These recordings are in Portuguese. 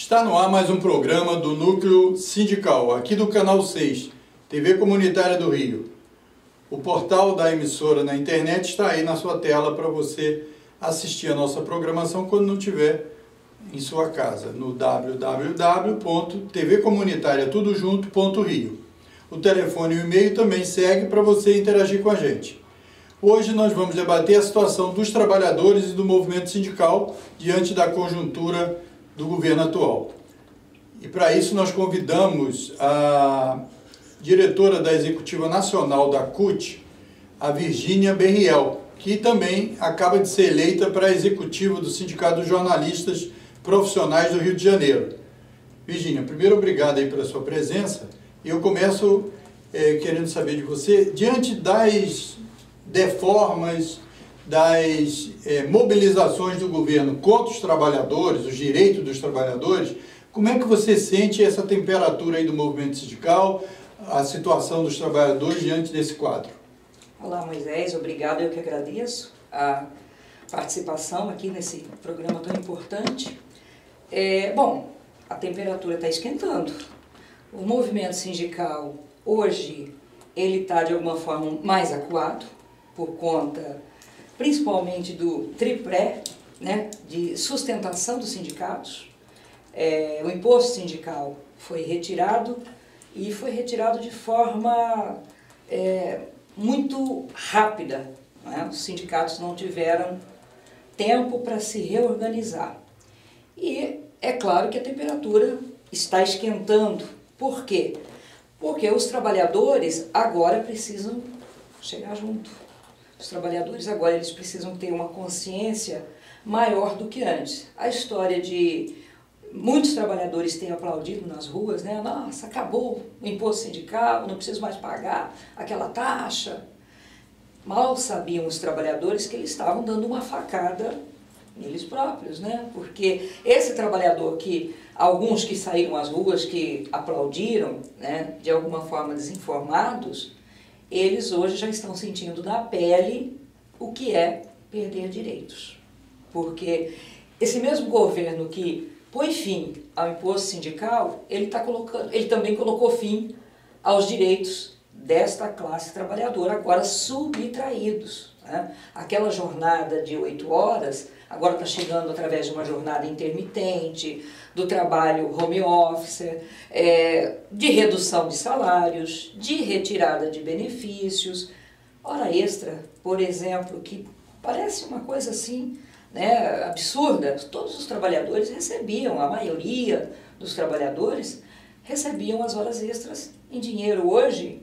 Está no ar mais um programa do Núcleo Sindical, aqui do Canal 6, TV Comunitária do Rio. O portal da emissora na internet está aí na sua tela para você assistir a nossa programação quando não estiver em sua casa, no www.tvcomunitariatudojunto.rio. O telefone e o e-mail também segue para você interagir com a gente. Hoje nós vamos debater a situação dos trabalhadores e do movimento sindical diante da conjuntura do governo atual. E para isso nós convidamos a diretora da Executiva Nacional da CUT, a Virgínia Berriel, que também acaba de ser eleita para a executiva do Sindicato dos Jornalistas Profissionais do Rio de Janeiro. Virgínia, primeiro obrigado aí pela sua presença. E eu começo querendo saber de você, diante das deformas, das mobilizações do governo contra os trabalhadores, os direitos dos trabalhadores, como é que você sente essa temperatura aí do movimento sindical, a situação dos trabalhadores diante desse quadro? Olá, Moisés, obrigado, eu que agradeço a participação aqui nesse programa tão importante. Bom, a temperatura está esquentando. O movimento sindical, hoje, ele está de alguma forma mais acuado, por conta principalmente do tripé, né, de sustentação dos sindicatos. O imposto sindical foi retirado e foi retirado de forma muito rápida, né? Os sindicatos não tiveram tempo para se reorganizar. E é claro que a temperatura está esquentando. Por quê? Porque os trabalhadores agora precisam chegar junto. Os trabalhadores agora eles precisam ter uma consciência maior do que antes. A história de muitos trabalhadores têm aplaudido nas ruas, né? Nossa, acabou o imposto sindical, não preciso mais pagar aquela taxa. Mal sabiam os trabalhadores que eles estavam dando uma facada neles próprios, né? Porque esse trabalhador que, alguns que saíram às ruas, que aplaudiram, né, de alguma forma desinformados, eles hoje já estão sentindo na pele o que é perder direitos. Porque esse mesmo governo que põe fim ao imposto sindical, ele também colocou fim aos direitos desta classe trabalhadora, agora subtraídos, né? Aquela jornada de 8 horas, agora está chegando através de uma jornada intermitente, do trabalho home office, de redução de salários, de retirada de benefícios, hora extra, por exemplo, que parece uma coisa assim, né, absurda. Todos os trabalhadores recebiam, a maioria dos trabalhadores recebiam as horas extras em dinheiro. Hoje,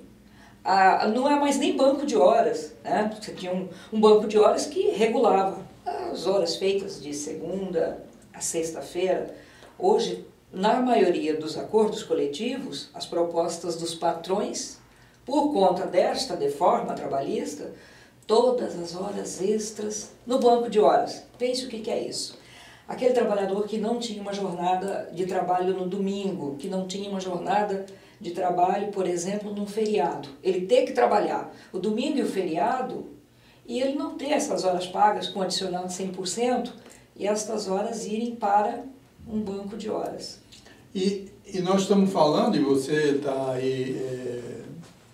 não é mais nem banco de horas, né? Você tinha um banco de horas que regulava as horas feitas de segunda a sexta-feira. Hoje, na maioria dos acordos coletivos, as propostas dos patrões, por conta desta reforma trabalhista, todas as horas extras no banco de horas. Pense o que é isso. Aquele trabalhador que não tinha uma jornada de trabalho no domingo, que não tinha uma jornada de trabalho, por exemplo, num feriado. Ele ter que trabalhar o domingo e o feriado e ele não ter essas horas pagas com adicional de 100% e estas horas irem para um banco de horas. E nós estamos falando, e você está aí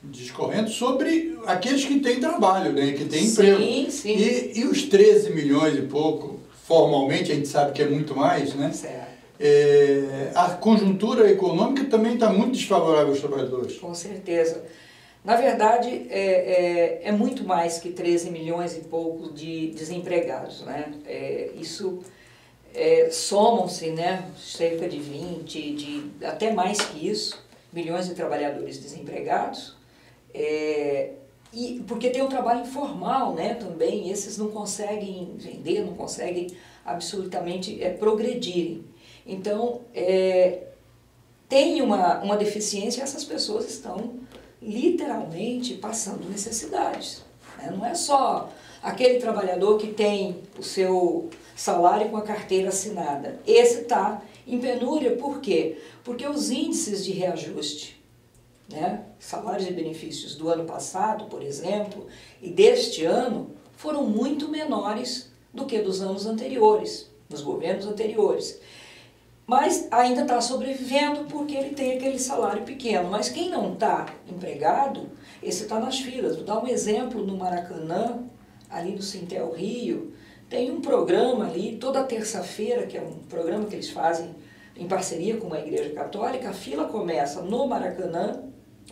discorrendo, sobre aqueles que têm trabalho, né, que têm emprego. Sim. E os 13 milhões e pouco, formalmente a gente sabe que é muito mais, né? Certo. A conjuntura econômica também está muito desfavorável aos trabalhadores. Com certeza. Na verdade, é muito mais que 13 milhões e pouco de desempregados, né? Isso somam-se, né, cerca de 20, até mais que isso, milhões de trabalhadores desempregados, e porque tem o trabalho informal, né, também, esses não conseguem vender, não conseguem absolutamente progredirem. Então, tem uma deficiência e essas pessoas estão literalmente passando necessidades, né? Não é só aquele trabalhador que tem o seu salário com a carteira assinada. Esse está em penúria, por quê? Porque os índices de reajuste, né, salários e benefícios do ano passado, por exemplo, e deste ano, foram muito menores do que dos anos anteriores, dos governos anteriores. mas ainda está sobrevivendo porque ele tem aquele salário pequeno. Mas quem não está empregado, esse está nas filas. Vou dar um exemplo no Maracanã, ali no Sintel Rio, tem um programa ali, toda terça-feira, que é um programa que eles fazem em parceria com uma igreja católica. A fila começa no Maracanã,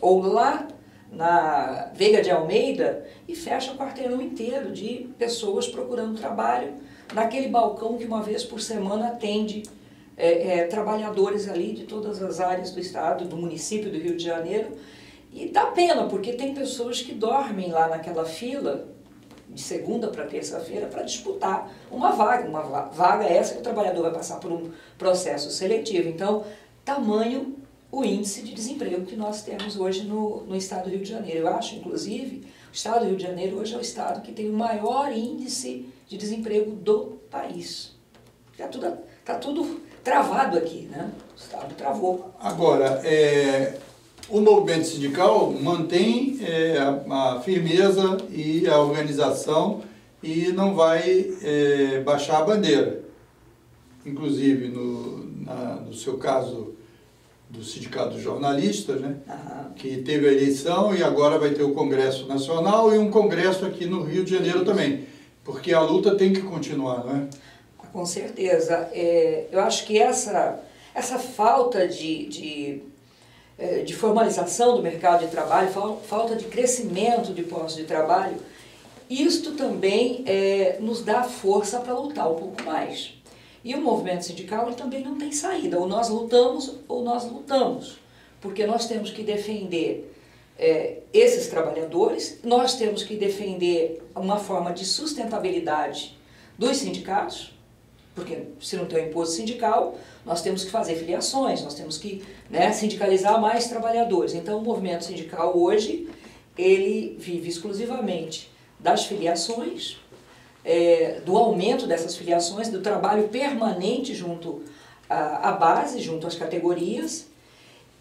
ou lá na Veiga de Almeida, e fecha o quarteirão inteiro de pessoas procurando trabalho, naquele balcão que uma vez por semana atende trabalhadores ali de todas as áreas do estado, do município do Rio de Janeiro. E dá pena, porque tem pessoas que dormem lá naquela fila, de segunda para terça-feira, para disputar uma vaga essa que o trabalhador vai passar por um processo seletivo. Então, tamanho o índice de desemprego que nós temos hoje no estado do Rio de Janeiro. Eu acho, inclusive, o estado do Rio de Janeiro hoje é o estado que tem o maior índice de desemprego do país. Tá tudo travado aqui, né? O estado travou. Agora, o movimento sindical mantém a firmeza e a organização e não vai baixar a bandeira. Inclusive, no seu caso do Sindicato dos Jornalistas, né? Que teve a eleição e agora vai ter o Congresso Nacional e um congresso aqui no Rio de Janeiro também, porque a luta tem que continuar, não é? Com certeza. Eu acho que essa falta de formalização do mercado de trabalho, falta de crescimento de postos de trabalho, isto também nos dá força para lutar um pouco mais. E o movimento sindical ele também não tem saída, ou nós lutamos, porque nós temos que defender esses trabalhadores, nós temos que defender uma forma de sustentabilidade dos sindicatos, porque se não tem o imposto sindical, nós temos que fazer filiações, nós temos que sindicalizar mais trabalhadores. Então o movimento sindical hoje, ele vive exclusivamente das filiações, do aumento dessas filiações, do trabalho permanente junto à base, junto às categorias,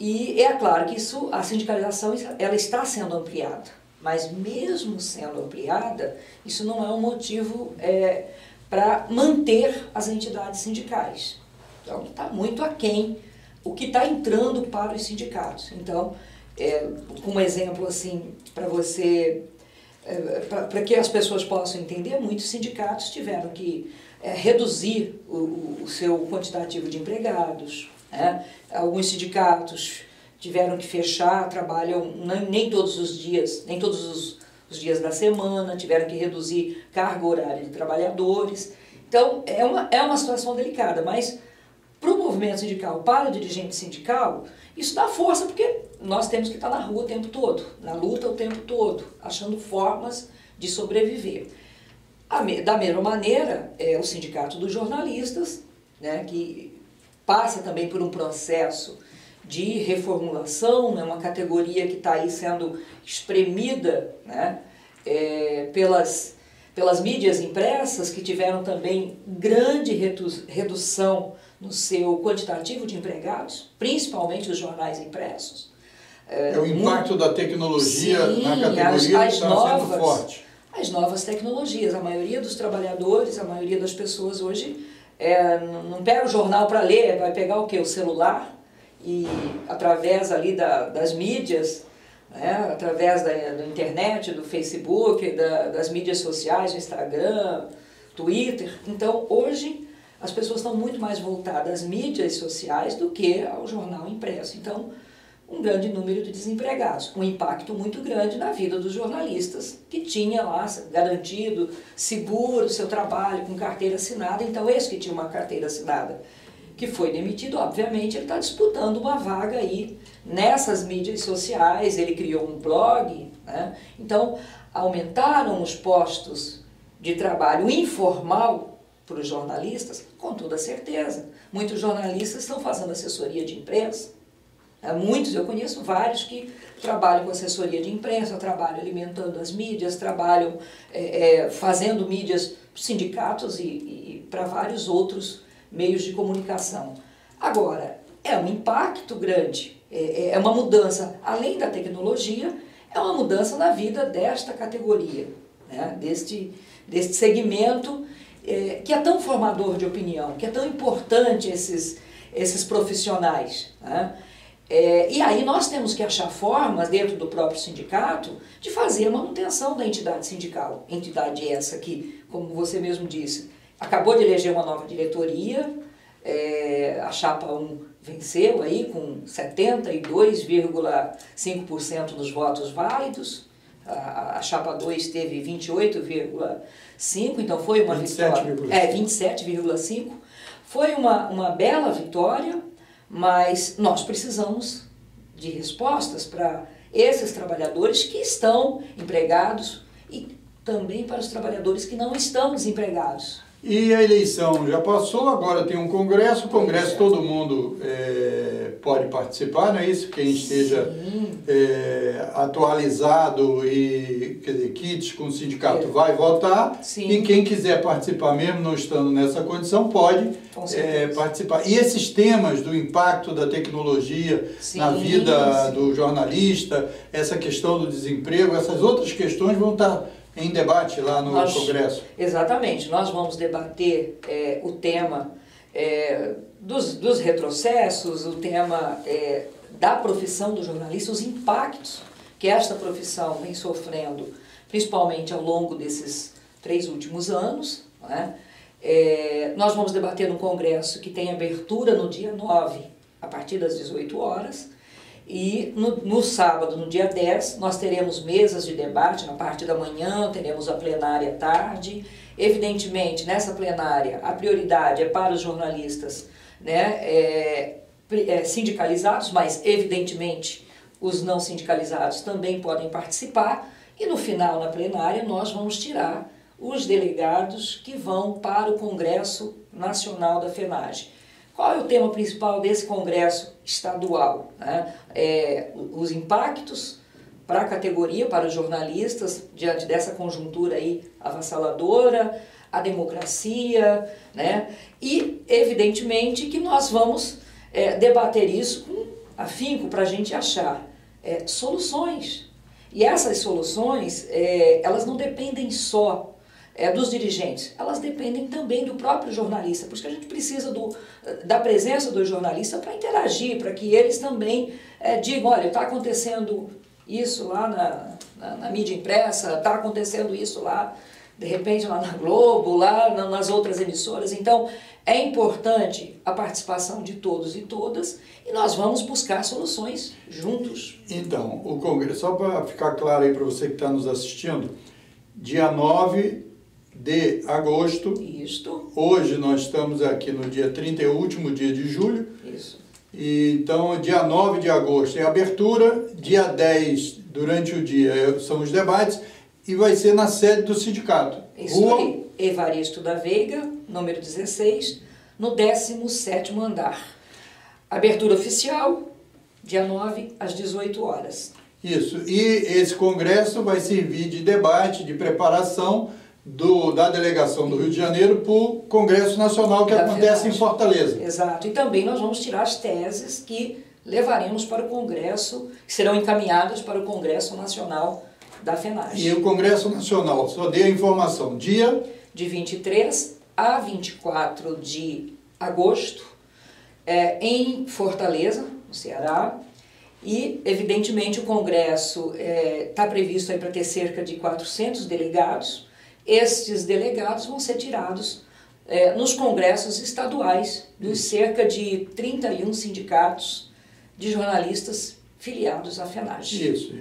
e é claro que a sindicalização ela está sendo ampliada, mas mesmo sendo ampliada, isso não é um motivo para manter as entidades sindicais. Então, está muito aquém o que está entrando para os sindicatos. Então, um exemplo assim, para você, para que as pessoas possam entender, muitos sindicatos tiveram que reduzir o seu quantitativo de empregados, Alguns sindicatos tiveram que fechar, trabalham nem todos os dias, nem todos os dias da semana, tiveram que reduzir carga horária de trabalhadores. Então, é uma situação delicada, mas para o movimento sindical, para o dirigente sindical, isso dá força, porque nós temos que estar na rua o tempo todo, na luta o tempo todo, achando formas de sobreviver. Da mesma maneira, o Sindicato dos Jornalistas, que passa também por um processo de reformulação, é uma categoria que está aí sendo espremida pelas mídias impressas, que tiveram também grande redução no seu quantitativo de empregados, principalmente os jornais impressos. O impacto da tecnologia na categoria está sendo forte. As novas tecnologias, a maioria dos trabalhadores, a maioria das pessoas hoje não pega o jornal para ler, vai pegar o quê? O celular, e através ali das mídias, através da internet, do Facebook, das mídias sociais, do Instagram, Twitter. Então, hoje, as pessoas estão muito mais voltadas às mídias sociais do que ao jornal impresso. Então, um grande número de desempregados, um impacto muito grande na vida dos jornalistas, que tinha lá garantido, seguro o seu trabalho, com carteira assinada. Então, esse que tinha uma carteira assinada, que foi demitido, obviamente, ele está disputando uma vaga aí nessas mídias sociais, ele criou um blog, Então, aumentaram os postos de trabalho informal para os jornalistas, com toda certeza. Muitos jornalistas estão fazendo assessoria de imprensa, eu conheço vários que trabalham com assessoria de imprensa, trabalham alimentando as mídias, trabalham fazendo mídias para sindicatos e para vários outros meios de comunicação. Agora, é um impacto grande, é uma mudança, além da tecnologia, é uma mudança na vida desta categoria, deste segmento que é tão formador de opinião, que é tão importante esses profissionais, né? E aí nós temos que achar formas, dentro do próprio sindicato, de fazer a manutenção da entidade sindical. Entidade essa que, como você mesmo disse, acabou de eleger uma nova diretoria, a chapa 1 venceu aí com 72,5% dos votos válidos, a chapa 2 teve 28,5%, então foi uma 27, vitória. 27,5%. Foi uma bela vitória, mas nós precisamos de respostas para esses trabalhadores que estão empregados e também para os trabalhadores que não estão desempregados. E a eleição já passou, agora tem um congresso, todo mundo pode participar, não é isso? Quem esteja atualizado e, quer dizer, kits com o sindicato vai votar. Sim. E quem quiser participar, mesmo não estando nessa condição, pode participar. E esses temas do impacto da tecnologia na vida do jornalista, essa questão do desemprego, essas outras questões vão estar em debate lá no Congresso. Exatamente. Nós vamos debater o tema dos retrocessos, o tema da profissão do jornalista, os impactos que esta profissão vem sofrendo, principalmente ao longo desses 3 últimos anos, né? Nós vamos debater no Congresso, que tem abertura no dia 9, a partir das 18 horas, e no sábado, no dia 10, nós teremos mesas de debate na parte da manhã, teremos a plenária à tarde. Evidentemente, nessa plenária, a prioridade é para os jornalistas, né, sindicalizados, mas evidentemente os não sindicalizados também podem participar. E no final, na plenária, nós vamos tirar os delegados que vão para o Congresso Nacional da FENAGE. Qual é o tema principal desse congresso estadual, né? Os impactos para a categoria, para os jornalistas, diante dessa conjuntura aí avassaladora, a democracia, né? E, evidentemente, que nós vamos debater isso com afinco para a gente achar soluções. E essas soluções, elas não dependem só dos dirigentes, elas dependem também do próprio jornalista, por isso que a gente precisa da presença do jornalista para interagir, para que eles também digam, olha, está acontecendo isso lá na mídia impressa, está acontecendo isso lá, de repente lá na Globo, lá nas outras emissoras. Então, é importante a participação de todos e todas, e nós vamos buscar soluções juntos. Então, o Congresso, só para ficar claro aí para você que está nos assistindo, dia 9 de agosto. Isto. Hoje nós estamos aqui no dia 30, é o último dia de julho. Isso. E, então, dia 9 de agosto é a abertura, dia 10, durante o dia, são os debates, e vai ser na sede do sindicato. Isso aí, Evaristo da Veiga, número 16, no 17º andar. Abertura oficial, dia 9, às 18 horas. Isso, e esse congresso vai servir de debate, de preparação da delegação do Rio de Janeiro para o Congresso Nacional que acontece em Fortaleza. Exato, e também nós vamos tirar as teses que levaremos para o Congresso, que serão encaminhadas para o Congresso Nacional da FENAGE. E o Congresso Nacional, só dei a informação, dia? De 23 a 24 de agosto, em Fortaleza, no Ceará. E, evidentemente, o Congresso está previsto para ter cerca de 400 delegados. Estes delegados vão ser tirados nos congressos estaduais dos cerca de 31 sindicatos de jornalistas filiados à FENAGE. Isso,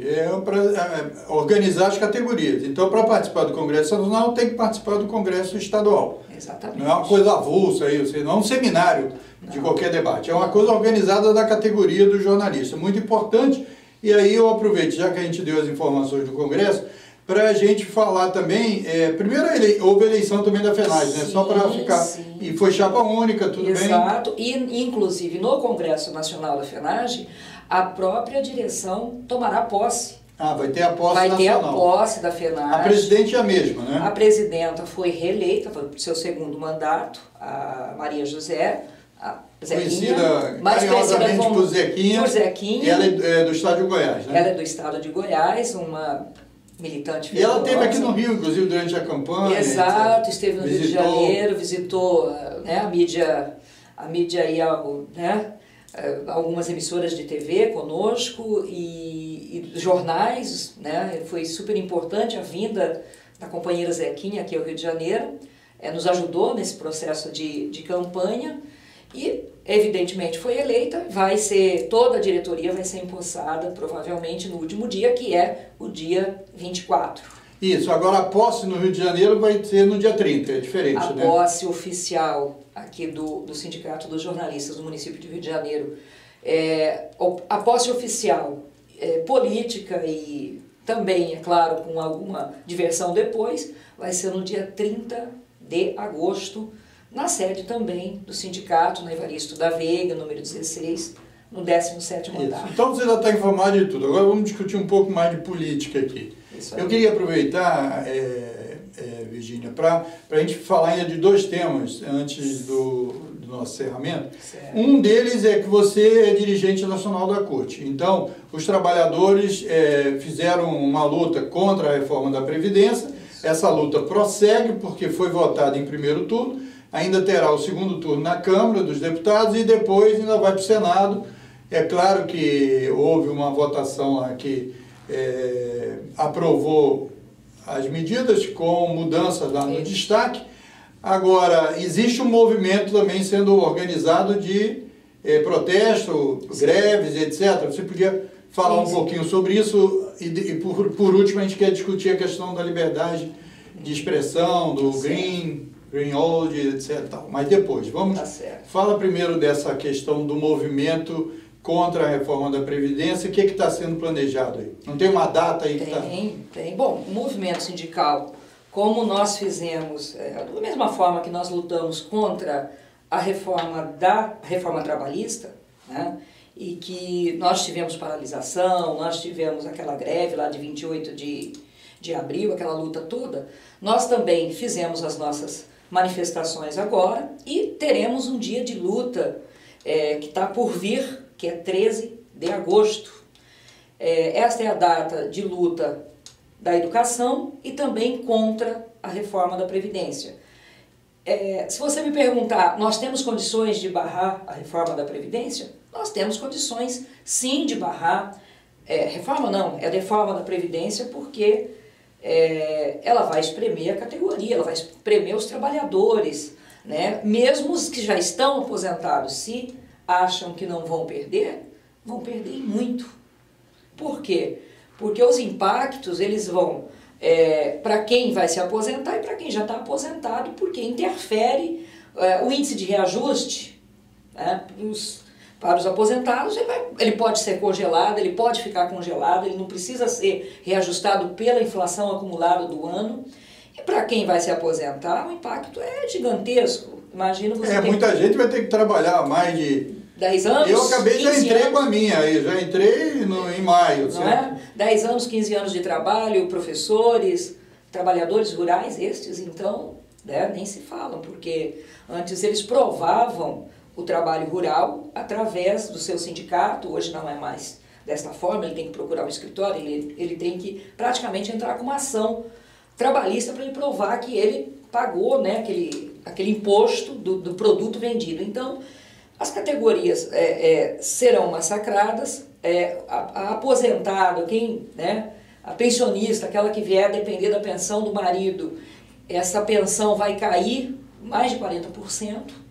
para organizar as categorias. Então, para participar do Congresso Nacional, tem que participar do Congresso Estadual. Exatamente. Não é uma coisa avulsa, não é um seminário de qualquer debate. É uma coisa organizada da categoria do jornalista. Muito importante. E aí eu aproveito, já que a gente deu as informações do Congresso, para a gente falar também, primeiro houve eleição também da FENAGE, né? Só para ficar, sim. E foi chapa única, tudo bem? Exato, e inclusive no Congresso Nacional da FENAGE, a própria direção tomará posse. Vai ter a posse nacional. Vai ter a posse da FENAGE. A presidente é a mesma, né? A presidenta foi reeleita, foi para o seu segundo mandato, a Maria José, a Zequinha, conhecida carinhosamente por Zequinha. Zequinha. Ela é do estado de Goiás, né? Ela é do estado de Goiás, uma militante fervorosa. E ela esteve aqui no Rio, inclusive, durante a campanha. Exato, esteve no Rio de Janeiro, visitou a a mídia aí, né, algumas emissoras de TV conosco e jornais, né, foi super importante a vinda da companheira Zequinha aqui ao Rio de Janeiro, nos ajudou nesse processo de campanha e, evidentemente, foi eleita, toda a diretoria vai ser empossada, provavelmente, no último dia, que é o dia 24. Isso, agora a posse no Rio de Janeiro vai ser no dia 30, é diferente, né? A posse oficial aqui do Sindicato dos Jornalistas do município de Rio de Janeiro, a posse oficial política e também, é claro, com alguma diversão depois, vai ser no dia 30 de agosto, na sede também do sindicato, na Evaristo da Veiga, número 16, no 17º andar. Então você já está informado de tudo. Agora vamos discutir um pouco mais de política aqui. Eu queria aproveitar, Virgínia, para a gente falar ainda de dois temas antes do nosso encerramento. Certo. Um deles é que você é dirigente nacional da CUT. Então, os trabalhadores fizeram uma luta contra a reforma da Previdência. Essa luta prossegue porque foi votada em primeiro turno, ainda terá o segundo turno na Câmara dos Deputados e depois ainda vai para o Senado. É claro que houve uma votação lá que aprovou as medidas com mudanças lá no destaque. Agora, existe um movimento também sendo organizado de protesto, greves, etc. Você podia falar um pouquinho sobre isso e por último, a gente quer discutir a questão da liberdade de expressão, do Greenhold, etc. Mas depois, fala primeiro dessa questão do movimento contra a reforma da Previdência. O que está sendo planejado aí? Não tem uma data aí que está... Tem. Bom, o movimento sindical, como nós fizemos, da mesma forma que nós lutamos contra a reforma trabalhista, né, e que nós tivemos paralisação, nós tivemos aquela greve lá de 28 de abril, aquela luta toda, nós também fizemos as nossas manifestações agora e teremos um dia de luta que está por vir, que é 13 de agosto. Esta é a data de luta da educação e também contra a reforma da Previdência. Se você me perguntar, nós temos condições de barrar a reforma da Previdência? Nós temos condições, sim, de barrar. Reforma não, é a reforma da Previdência porque ela vai espremer a categoria, ela vai espremer os trabalhadores, né? Mesmo os que já estão aposentados, se acham que não vão perder muito. Por quê? Porque os impactos, eles vão para quem vai se aposentar e para quem já está aposentado, porque interfere o índice de reajuste, né? Para os aposentados, ele pode ser congelado, ele pode ficar congelado, ele não precisa ser reajustado pela inflação acumulada do ano. E para quem vai se aposentar, o impacto é gigantesco. Imagina você muita gente vai ter que trabalhar mais de 10 anos, eu acabei, já entrei com a minha aí, já entrei em maio. Não é? 10 anos, 15 anos de trabalho, professores, trabalhadores rurais, estes, então, né, nem se falam, porque antes eles provavam o trabalho rural através do seu sindicato, hoje não é mais desta forma, ele tem que procurar um escritório, ele tem que praticamente entrar com uma ação trabalhista para ele provar que ele pagou, né, aquele imposto do produto vendido. Então, as categorias serão massacradas, a aposentado, a pensionista, aquela que vier depender da pensão do marido, essa pensão vai cair mais de 40%.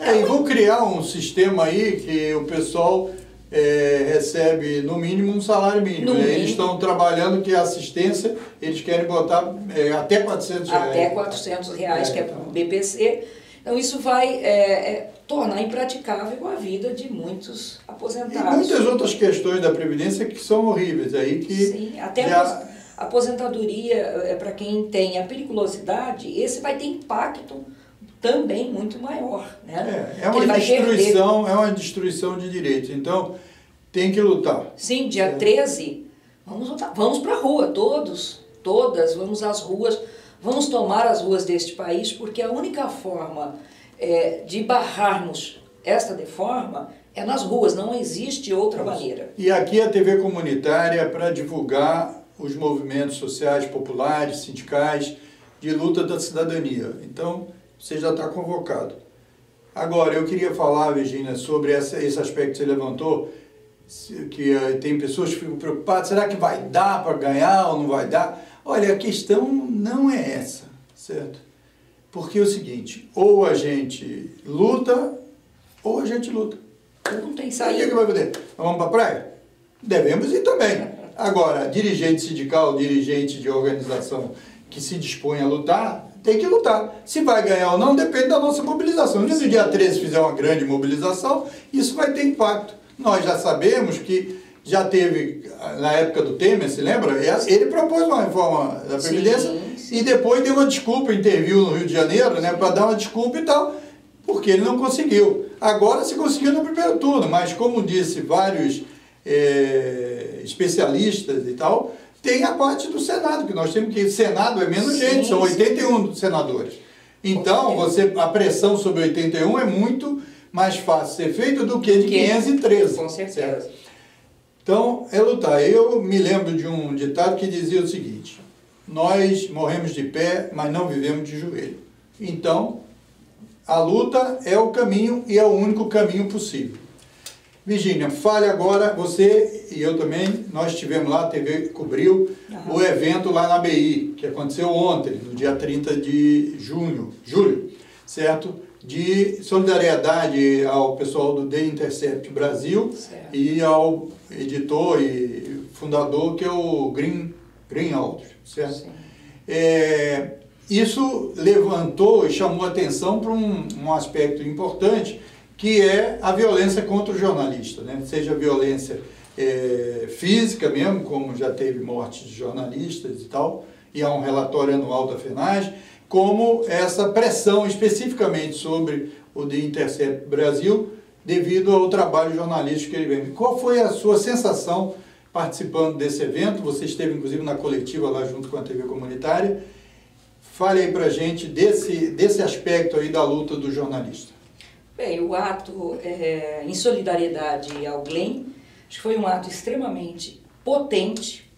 E vão criar um sistema aí que o pessoal recebe no mínimo um salário mínimo. Eles estão trabalhando que a assistência, eles querem botar até 400 reais. Até 400 reais, que é para o BPC. Então isso vai tornar impraticável a vida de muitos aposentados. E muitas outras questões da Previdência que são horríveis aí. Sim, até a aposentadoria, para quem tem a periculosidade, esse vai ter impacto também muito maior, né? É uma destruição de direitos, então tem que lutar. Sim, dia 13, vamos lutar, vamos para a rua, todas, vamos às ruas, vamos tomar as ruas deste país, porque a única forma de barrarmos esta reforma é nas ruas, não existe outra maneira. E aqui a TV comunitária para divulgar os movimentos sociais, populares, sindicais, de luta da cidadania. Então, você já está convocado. Agora, eu queria falar, Virgínia, sobre esse aspecto que você levantou, que tem pessoas que ficam preocupadas, será que vai dar para ganhar ou não vai dar? Olha, a questão não é essa, certo? Porque é o seguinte, ou a gente luta, ou a gente luta. Não tem Aí saída. o que vai fazer? Nós vamos para a praia? Devemos ir também. Agora, dirigente sindical, dirigente de organização que se dispõe a lutar, tem que lutar. Se vai ganhar ou não, depende da nossa mobilização. Se no dia 13 fizer uma grande mobilização, isso vai ter impacto. Nós já sabemos que já teve, na época do Temer, se lembra? Ele propôs uma reforma da Previdência e depois deu uma desculpa, interviu no Rio de Janeiro, né, para dar uma desculpa e tal, porque ele não conseguiu. Agora se conseguiu no primeiro turno, mas como disse vários especialistas e tal, tem a parte do Senado, que nós temos que... O Senado é menos gente, são 81 senadores. Então, a pressão sobre 81 é muito mais fácil ser feita do que de 513. Com certeza. Certo? Então, é lutar. Eu me lembro de um ditado que dizia o seguinte: nós morremos de pé, mas não vivemos de joelho. Então, a luta é o caminho e é o único caminho possível. Virgínia, fale agora, você e eu também, nós estivemos lá, a TV cobriu o evento lá na BI, que aconteceu ontem, no dia 30 de julho, certo? De solidariedade ao pessoal do The Intercept Brasil, certo, e ao editor e fundador, que é o Greenwald, certo? Isso levantou e chamou atenção para um aspecto importante, que é a violência contra o jornalista, né? Seja violência física mesmo, como já teve mortes de jornalistas e tal, e há um relatório anual da FENAGE, como essa pressão especificamente sobre o The Intercept Brasil, devido ao trabalho jornalístico que ele vem. Qual foi a sua sensação participando desse evento? Você esteve inclusive na coletiva lá junto com a TV comunitária. Fale aí pra gente desse aspecto aí da luta do jornalista. Bem, o ato em solidariedade ao Glenn, acho que foi um ato extremamente potente,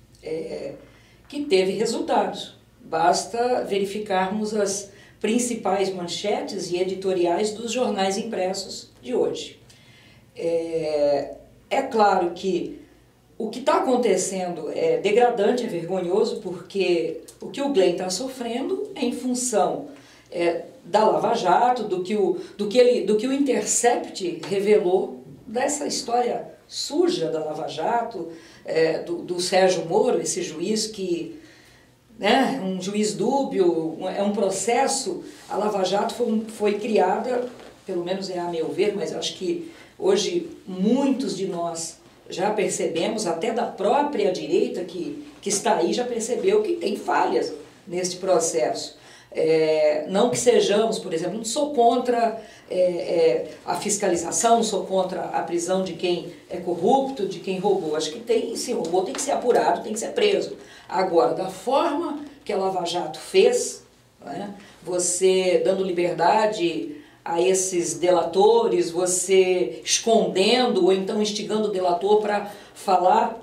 que teve resultados. Basta verificarmos as principais manchetes e editoriais dos jornais impressos de hoje. É claro que o que está acontecendo é degradante, é vergonhoso, porque o que o Glenn está sofrendo é em função da Lava Jato, do que o Intercept revelou, dessa história suja da Lava Jato, do Sérgio Moro, esse juiz que, né, um juiz dúbio, é um processo. A Lava Jato foi criada, pelo menos a meu ver, mas acho que hoje muitos de nós já percebemos, até da própria direita que está aí, já percebeu que tem falhas neste processo. Não que sejamos, por exemplo, não sou contra a fiscalização, não sou contra a prisão de quem é corrupto, de quem roubou. Acho que se roubou tem que ser apurado, tem que ser preso. Agora, da forma que a Lava Jato fez, né, você dando liberdade a esses delatores, você escondendo ou então instigando o delator para falar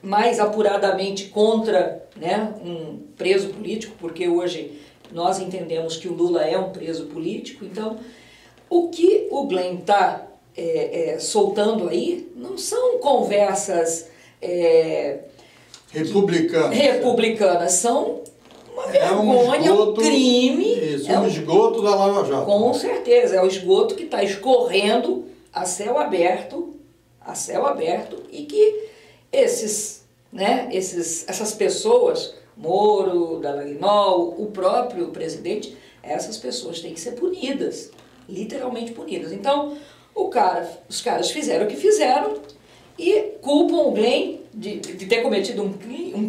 mais apuradamente contra, né, um preso político, porque hoje nós entendemos que o Lula é um preso político. Então, o que o Glenn está soltando aí não são conversas republicanas, são uma vergonha, um crime. Isso, um esgoto da Lava Jato. Com certeza, é o esgoto que está escorrendo a céu aberto, e que essas pessoas, Moro, Dallagnol, o próprio presidente, essas pessoas têm que ser punidas, literalmente punidas. Então, os caras fizeram o que fizeram e culpam o Glenn de ter cometido um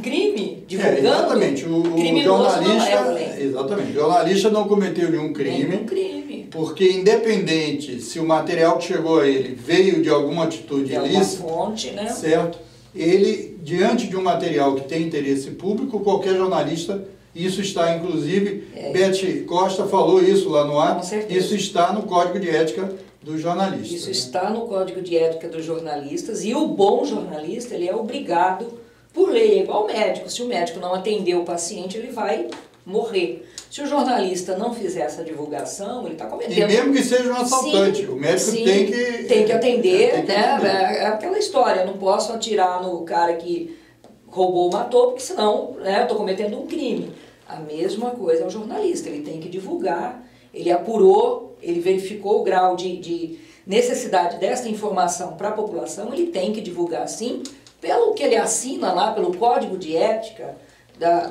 crime, divulgando. Exatamente, o jornalista, exatamente, o jornalista não cometeu nenhum crime, porque independente se o material que chegou a ele veio de alguma atitude ilícita, fonte, né? Certo? Ele, diante de um material que tem interesse público, qualquer jornalista, isso está inclusive, Beth Costa falou isso lá no ar, isso está no Código de Ética dos jornalistas. Isso está no Código de Ética dos jornalistas, e o bom jornalista, ele é obrigado por lei, é igual ao médico. Se o médico não atender o paciente, ele vai morrer. Se o jornalista não fizer essa divulgação, ele está cometendo... E mesmo que seja um assaltante, sim, o médico sim, tem que atender, né? É aquela história, eu não posso atirar no cara que roubou ou matou, porque senão, né, eu estou cometendo um crime. A mesma coisa é o jornalista, ele tem que divulgar, ele apurou, ele verificou o grau de necessidade dessa informação para a população, ele tem que divulgar sim, pelo que ele assina lá, pelo código de ética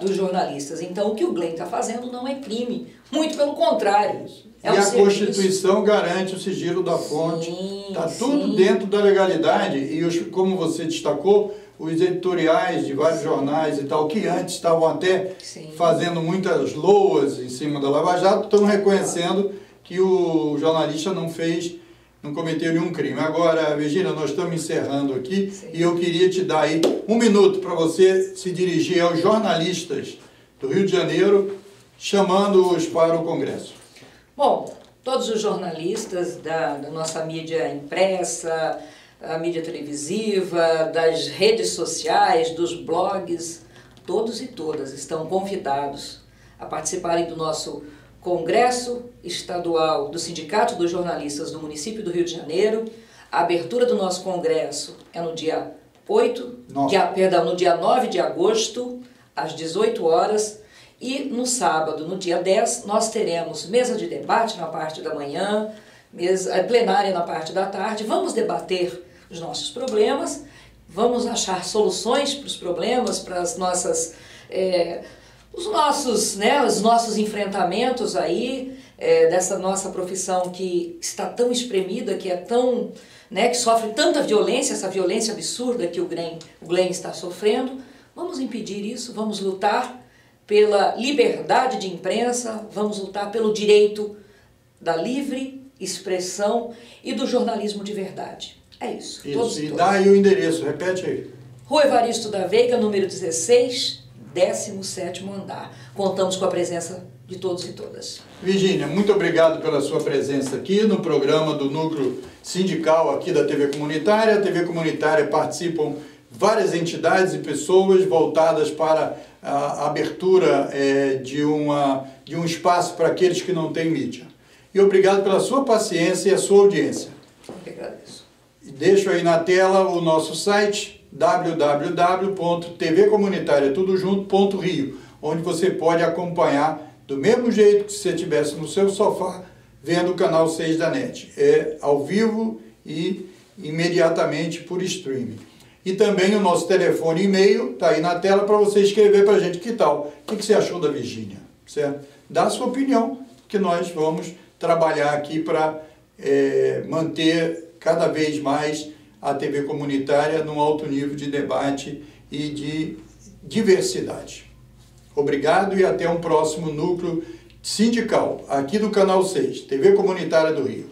dos jornalistas. Então, o que o Glenn está fazendo não é crime, muito pelo contrário. E a Constituição garante o sigilo da fonte, está tudo dentro da legalidade, e como você destacou, os editoriais de vários jornais e tal, que antes estavam até fazendo muitas loas em cima da Lava Jato, estão reconhecendo que o jornalista não cometeu nenhum crime. Agora, Virgínia, nós estamos encerrando aqui e eu queria te dar aí 1 minuto para você se dirigir aos jornalistas do Rio de Janeiro, chamando-os para o Congresso. Bom, todos os jornalistas da nossa mídia impressa, a mídia televisiva, das redes sociais, dos blogs, todos e todas estão convidados a participarem do nosso Congresso Estadual do Sindicato dos Jornalistas do município do Rio de Janeiro. A abertura do nosso congresso é no dia 9 de agosto, às 18 horas, e no sábado, no dia 10, nós teremos mesa de debate na parte da manhã, mesa plenária na parte da tarde. Vamos debater os nossos problemas, vamos achar soluções para os problemas, para as nossas... os nossos enfrentamentos aí, dessa nossa profissão que está tão espremida, que é tão, que sofre tanta violência, essa violência absurda que o Glenn está sofrendo. Vamos impedir isso, vamos lutar pela liberdade de imprensa, vamos lutar pelo direito da livre expressão e do jornalismo de verdade. É isso. Isso, e dá aí o endereço, repete aí. Rua Evaristo da Veiga, número 16, 17º andar. Contamos com a presença de todos e todas. Virgínia, muito obrigado pela sua presença aqui no programa do Núcleo Sindical aqui da TV Comunitária. A TV Comunitária participam várias entidades e pessoas voltadas para a abertura de um espaço para aqueles que não têm mídia. E obrigado pela sua paciência e a sua audiência. Eu que agradeço. Deixo aí na tela o nosso site www.tvcomunitariatudojunto.rio, onde você pode acompanhar do mesmo jeito que se você estivesse no seu sofá vendo o canal 6 da NET. É ao vivo e imediatamente por streaming. E também o nosso telefone e e-mail está aí na tela para você escrever para a gente que tal. O que você achou da Virgínia? Certo? Dá a sua opinião, que nós vamos trabalhar aqui para manter cada vez mais a TV comunitária num alto nível de debate e de diversidade. Obrigado e até um próximo núcleo sindical, aqui do Canal 6, TV Comunitária do Rio.